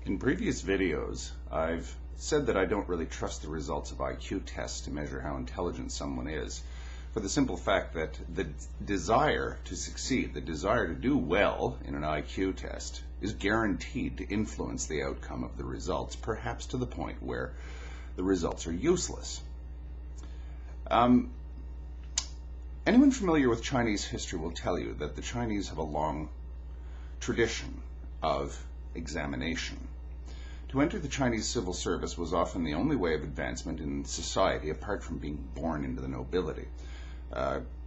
In previous videos, I've said that I don't really trust the results of IQ tests to measure how intelligent someone is, for the simple fact that the desire to succeed, the desire to do well in an IQ test, is guaranteed to influence the outcome of the results, perhaps to the point where the results are useless. Anyone familiar with Chinese history will tell you that the Chinese have a long tradition of examination. To enter the Chinese civil service was often the only way of advancement in society apart from being born into the nobility.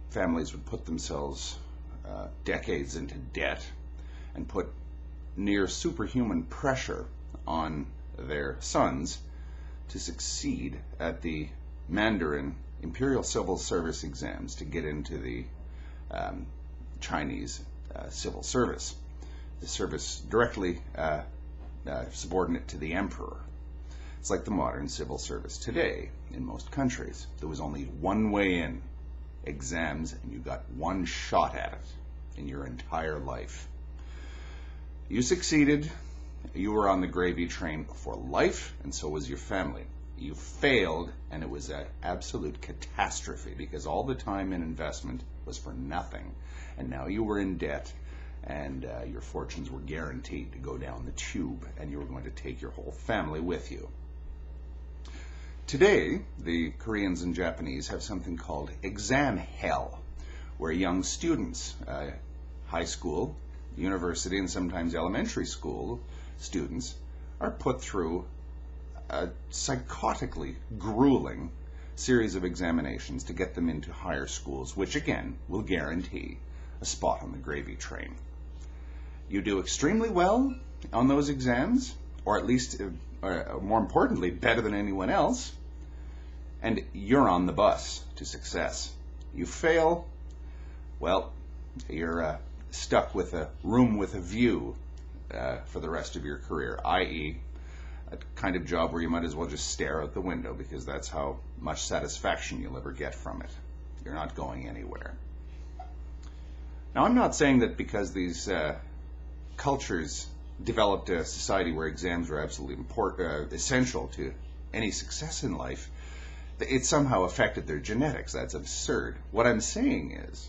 Families would put themselves decades into debt and put near superhuman pressure on their sons to succeed at the Mandarin Imperial Civil Service exams to get into the Chinese civil service. The service directly subordinate to the emperor. It's like the modern civil service today in most countries. There was only one way in, exams, and you got one shot at it in your entire life. You succeeded, you were on the gravy train for life, and so was your family. You failed, and it was an absolute catastrophe because all the time and investment was for nothing, and now you were in debt, and your fortunes were guaranteed to go down the tube, and you were going to take your whole family with you. Today, the Koreans and Japanese have something called exam hell, where young students, high school, university, and sometimes elementary school students, are put through a psychotically grueling series of examinations to get them into higher schools, which again will guarantee a spot on the gravy train. You do extremely well on those exams, or at least, more importantly, better than anyone else, and you're on the bus to success. You fail, well, you're stuck with a room with a view for the rest of your career, i.e., a kind of job where you might as well just stare out the window because that's how much satisfaction you'll ever get from it. You're not going anywhere. Now, I'm not saying that because these cultures developed a society where exams were absolutely essential to any success in life, it somehow affected their genetics. That's absurd. What I'm saying is,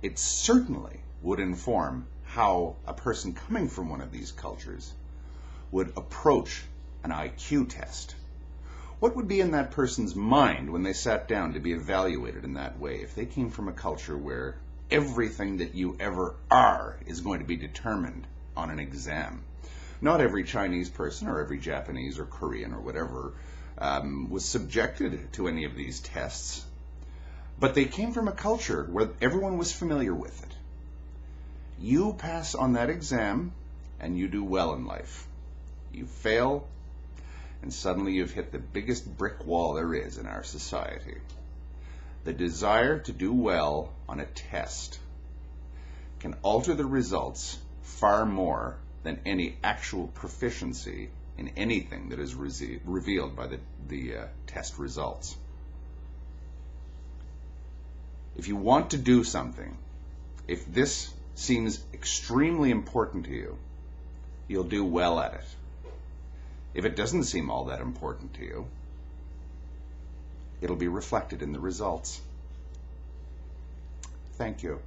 it certainly would inform how a person coming from one of these cultures would approach an IQ test. What would be in that person's mind when they sat down to be evaluated in that way if they came from a culture where everything that you ever are is going to be determined on an exam? Not every Chinese person or every Japanese or Korean or whatever was subjected to any of these tests, but they came from a culture where everyone was familiar with it. You pass on that exam and you do well in life. You fail, and suddenly you've hit the biggest brick wall there is in our society. The desire to do well on a test can alter the results far more than any actual proficiency in anything that is revealed by the test results. If you want to do something, if this seems extremely important to you, you'll do well at it. If it doesn't seem all that important to you, it'll be reflected in the results. Thank you.